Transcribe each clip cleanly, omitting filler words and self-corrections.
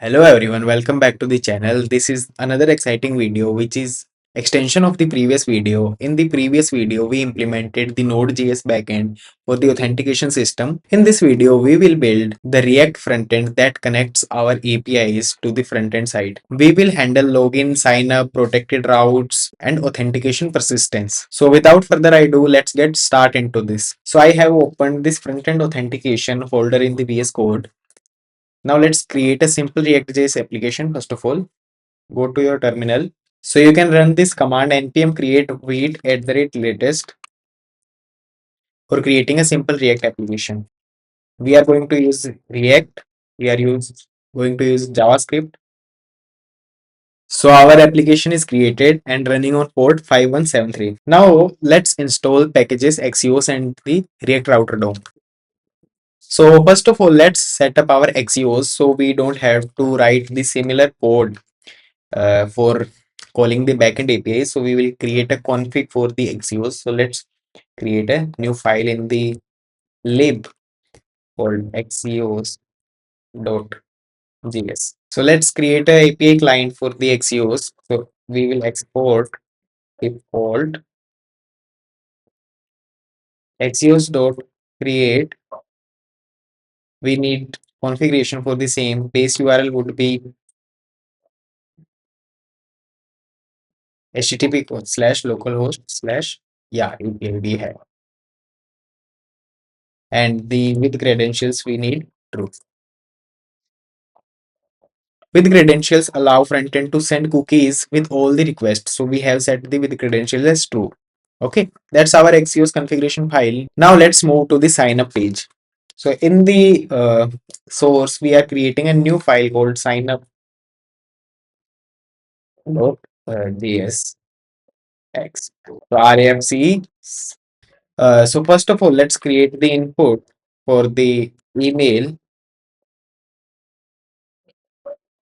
Hello everyone, welcome back to the channel. This is another exciting video which is extension of the previous video. In the previous video, we implemented the Node.js backend for the authentication system. In this video, we will build the React frontend that connects our APIs to the frontend side. We will handle login, sign up, protected routes, and authentication persistence. So without further ado, let's get start into this. So I have opened this frontend authentication folder in the VS Code. Now let's create a simple React.js application. First of all, go to your terminal. So you can run this command npm create wait at the rate latest for creating a simple React application. We are going to use React. We are going to use JavaScript. So our application is created and running on port 5173. Now let's install packages Axios and the React router DOM. So first of all, let's set up our Axios so we don't have to write the similar code for calling the backend API. So we will create a config for the Axios. So let's create a new file in the lib called axios.js. So let's create a API client for the Axios. So we will export default axios.create. We need configuration for the same. Base URL would be http/localhost/ yeah API we have, and the with credentials we need true. With credentials allow frontend to send cookies with all the requests. So we have set the with credentials as true. Okay, that's our Axios configuration file. Now let's move to the sign up page. So in the source, we are creating a new file called signup.jsx. So RFC. So first of all, let's create the input for the email.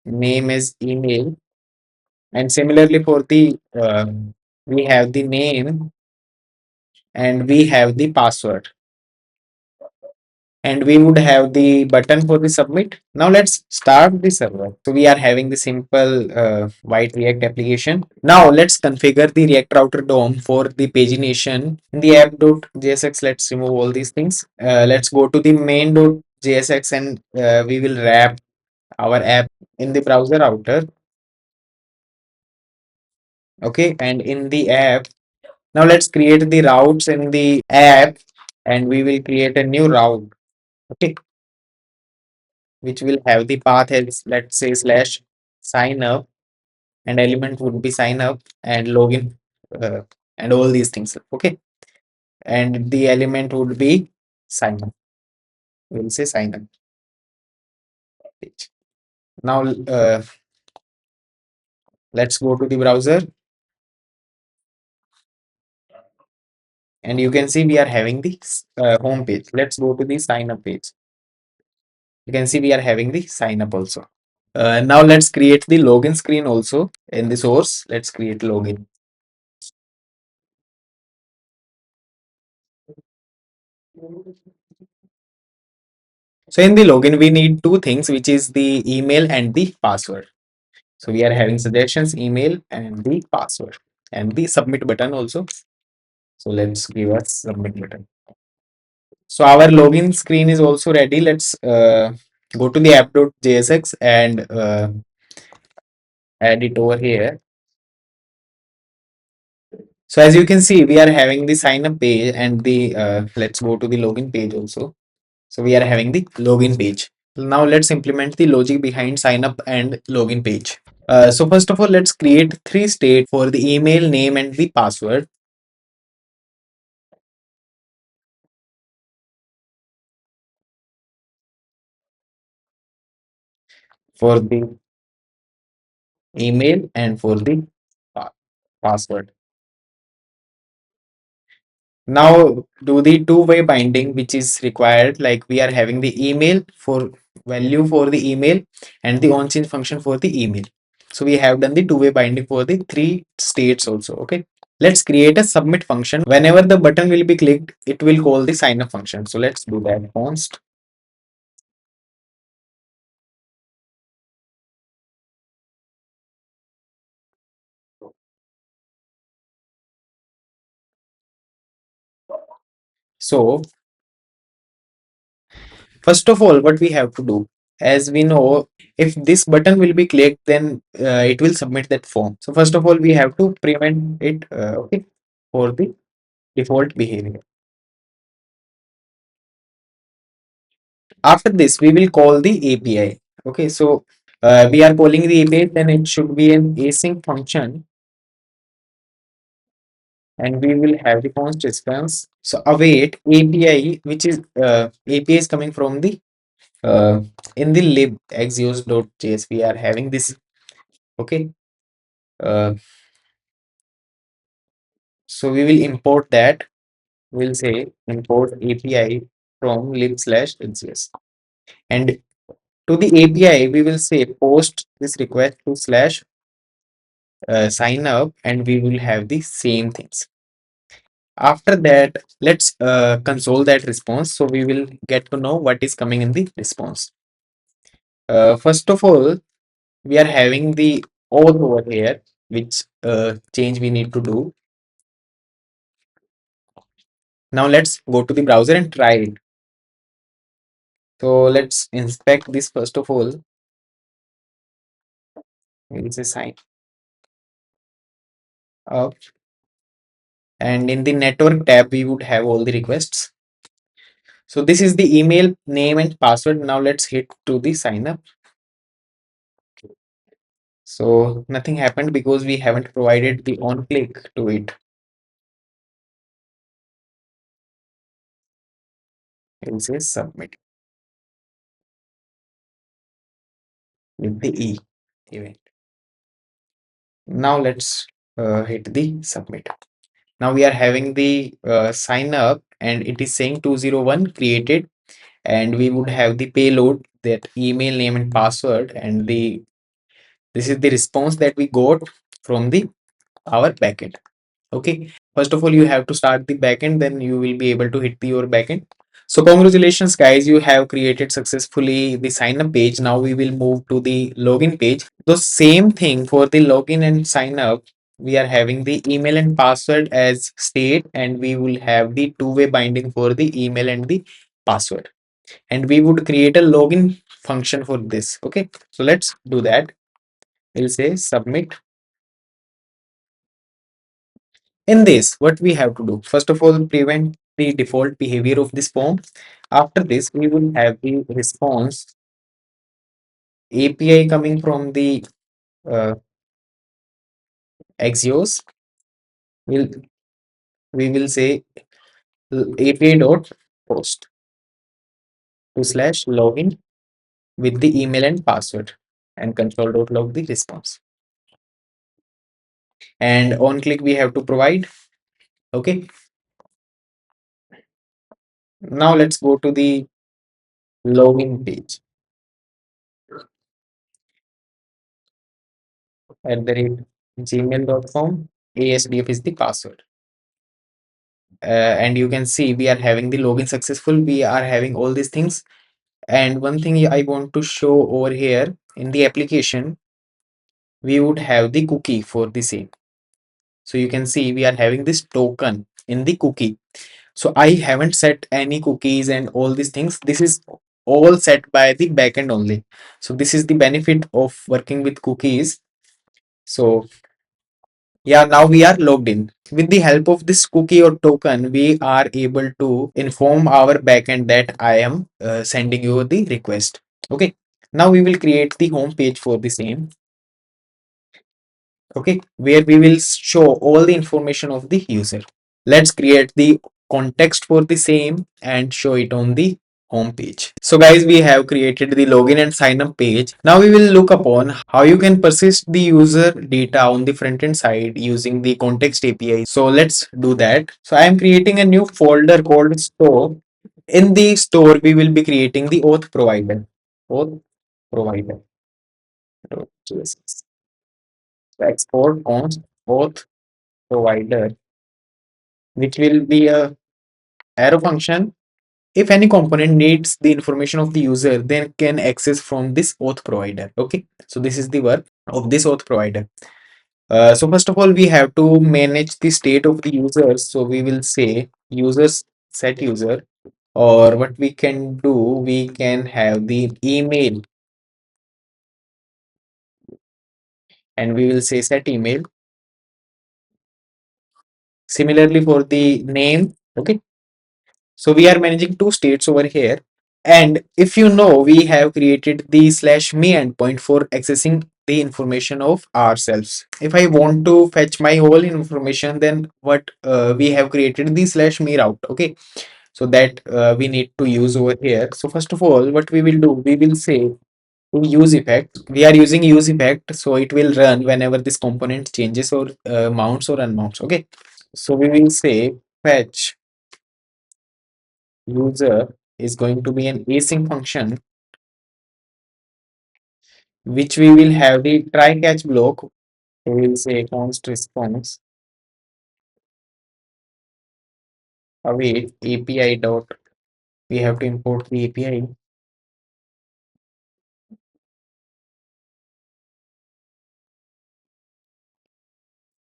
Name is email, and similarly for the we have the name and we have the password, and we would have the button for the submit. Now let's start the server. So we are having the simple white React application. Now let's configure the React router DOM for the pagination in the app.jsx. Let's remove all these things. Let's go to the main.jsx, and we will wrap our app in the browser router. Okay, and in the app, now let's create the routes in the app, and we will create a new route. Okay, which will have the path as, let's say, slash sign up, and element would be sign up and login, uh, and all these things. Okay, and the element would be sign up. We'll say sign up page. Now let's go to the browser, and you can see we are having the home page. Let's go to the sign up page. You can see we are having the sign up also. Now let's create the login screen also in the source. Let's create login. So in the login, we need two things, which is the email and the password. So we are having suggestions, email and the password, and the submit button also. So let's give us submit button. So our login screen is also ready. Let's go to the app.jsx and add it over here. So as you can see, we are having the sign up page and the let's go to the login page also. So we are having the login page. Now let's implement the logic behind sign up and login page. So first of all, let's create three states for the email, name, and the password. For the email and for the pa- password. Now do the two-way binding which is required, like we are having the email for value for the email and the onChange function for the email. So we have done the two-way binding for the three states also. Okay. Let's create a submit function. Whenever the button will be clicked, it will call the sign up function. So let's do that. Const So first of all, what we have to do, as we know, if this button will be clicked, then it will submit that form. So first of all, we have to prevent it, okay, for the default behavior. After this, we will call the API. Okay, so we are calling the API, then it should be an async function, and we will have the const response. So await API, which is API is coming from the in the lib axios.js. We are having this. Okay, uh, so we will import that. We'll say import API from lib slash axios, and to the API, we will say post this request to slash sign up, and we will have the same things. After that, let's console that response, so we will get to know what is coming in the response. First of all, we are having the auth over here, which change we need to do. Now let's go to the browser and try it. So let's inspect this first of all. We'll say sign up, and in the network tab, we would have all the requests. So this is the email name and password. Now let's hit to the sign up. So nothing happened because we haven't provided the on click to it. We'll say submit with the E event. Now let's hit the submit. Now we are having the sign up, and it is saying 201 created, and we would have the payload, that email name and password, and the this is the response that we got from the our backend. Okay, first of all, you have to start the backend, then you will be able to hit your backend. So congratulations guys, you have created successfully the sign up page. Now we will move to the login page. The same thing for the login and sign up. We are having the email and password as state, and we will have the two-way binding for the email and the password, and we would create a login function for this. Okay, so let's do that. We'll say submit. In this, what we have to do, first of all, prevent the default behavior of this form. After this, we will have the response API coming from the uh, Axios. We'll, we will say API dot post to slash login with the email and password, and console dot log the response. And on click, we have to provide. Okay. Now let's go to the login page. At the rate gmail.com, ASDF is the password. And you can see we are having the login successful. We are having all these things. And one thing I want to show over here in the application, we would have the cookie for the same. So you can see we are having this token in the cookie. So I haven't set any cookies and all these things. This is all set by the backend only. So this is the benefit of working with cookies. So yeah, now we are logged in. With the help of this cookie or token, we are able to inform our backend that I am sending you the request. Okay. Now we will create the home page for the same. Okay, where we will show all the information of the user. Let's create the context for the same and show it on the home page. So guys, we have created the login and sign up page. Now we will look upon how you can persist the user data on the front end side using the context API. So let's do that. So I am creating a new folder called store. In the store, we will be creating the auth provider. Auth provider. Export const auth provider, which will be a arrow function. If any component needs the information of the user, then can access from this auth provider. Okay, so this is the work of this auth provider. So first of all, we have to manage the state of the users. So we will say users set user, or what we can do, we can have the email, and we will say set email. Similarly for the name, okay. So we are managing two states over here. And if you know, we have created the slash me endpoint for accessing the information of ourselves. If I want to fetch my whole information, then what we have created the slash me route. Okay. So that we need to use over here. So first of all, what we will do, we will say to use effect. We are using use effect, so it will run whenever this component changes or mounts or unmounts. Okay. So we will say fetch user is going to be an async function, which we will have the try catch block. We will say const response await API dot. We have to import the API.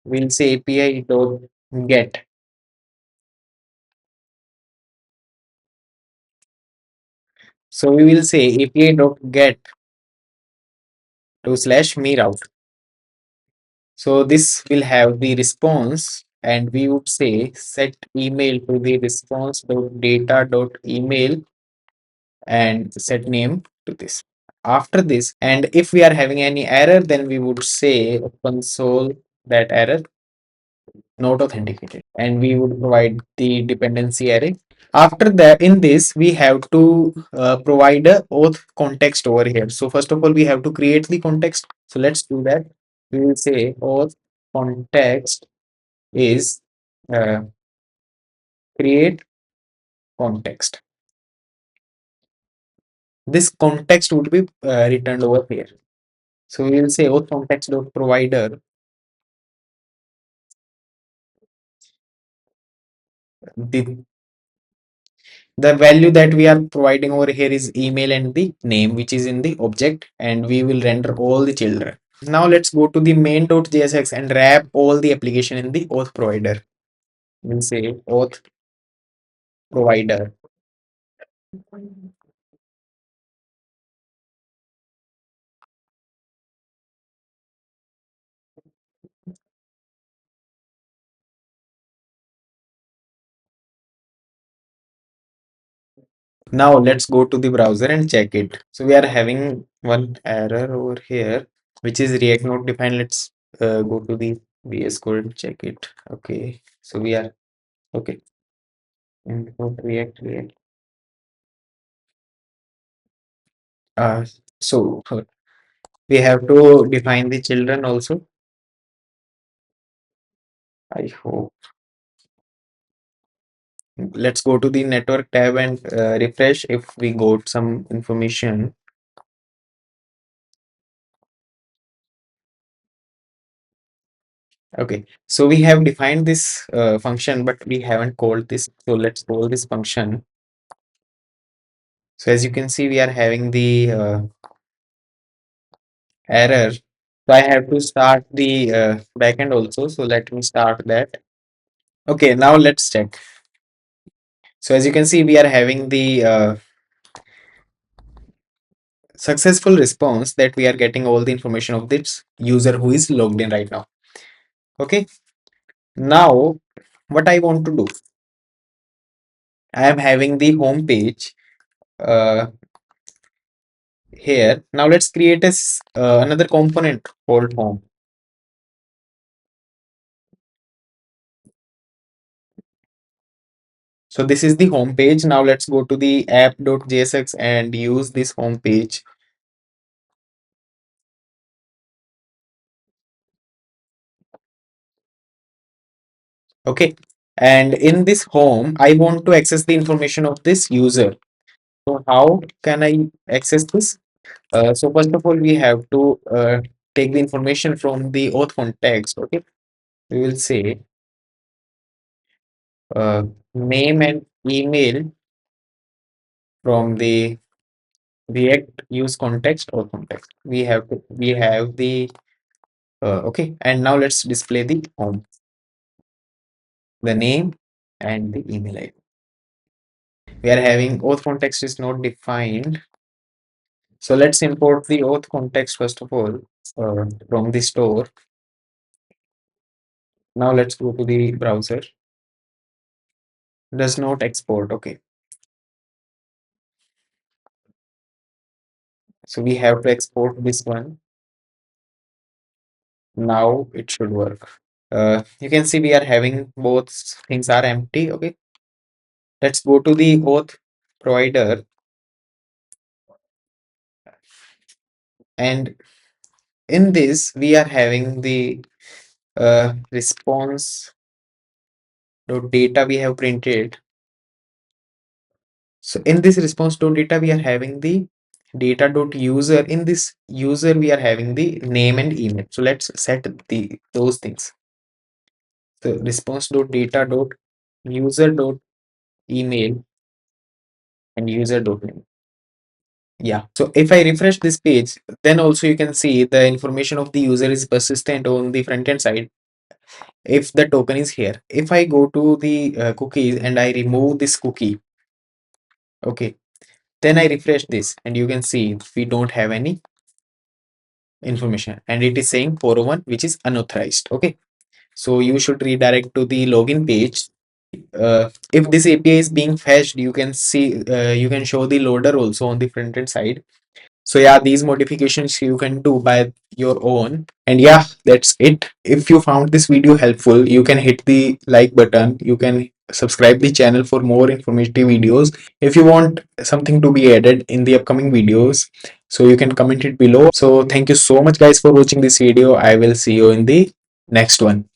We'll say API dot get. So we will say API dot get to slash me route. So this will have the response, and we would say set email to the response dot data dot email and set name to this. After this, and if we are having any error, then we would say console that error not authenticated, and we would provide the dependency array. After that, in this, we have to provide a auth context over here. So first of all, we have to create the context. So let's do that. We will say auth context is uh, create context. This context would be returned over here. So we will say auth context dot provider. The the value that we are providing over here is email and the name, which is in the object, and we will render all the children. Now let's go to the main.jsx and wrap all the application in the auth provider. We'll say auth provider. Now let's go to the browser and check it. So we are having one error over here, which is React not defined. Let's go to the VS Code and check it. Okay, so we are okay. Import React. Uh, so we have to define the children also. I hope. Let's go to the network tab and refresh if we got some information. Okay, so we have defined this function, but we haven't called this. So let's call this function. So as you can see, we are having the error. So I have to start the backend also. So let me start that. Okay, now let's check. So as you can see, we are having the successful response that we are getting all the information of this user who is logged in right now. Okay, now what I want to do, I am having the home page here. Now let's create another component called home. So this is the home page. Now let's go to the app.jsx and use this home page. Okay, and in this home, I want to access the information of this user. So how can I access this? So first of all, we have to take the information from the auth context. Okay, we will say uh, name and email from the React use context or context. We have the okay, and now let's display the home, the name and the email ID. We are having auth context is not defined. So let's import the auth context first of all from the store. Now let's go to the browser. Does not export. Okay. So we have to export this one. Now it should work. You can see we are having both things are empty. Okay. Let's go to the auth provider, and in this we are having the response data we have printed. So in this response data we are having the data dot user. In this user we are having the name and email. So let's set the those things. So response data user email and user name. Yeah. So if I refresh this page, then also you can see the information of the user is persistent on the front end side if the token is here. If I go to the cookies and I remove this cookie, okay, then I refresh this and you can see we don't have any information and it is saying 401 which is unauthorized. Okay, so you should redirect to the login page. If this API is being fetched, you can see you can show the loader also on the front end side. So yeah, these modifications you can do by your own. And yeah, that's it. If you found this video helpful, you can hit the like button. You can subscribe the channel for more informative videos. If you want something to be added in the upcoming videos, so you can comment it below. So thank you so much guys for watching this video. I will see you in the next one.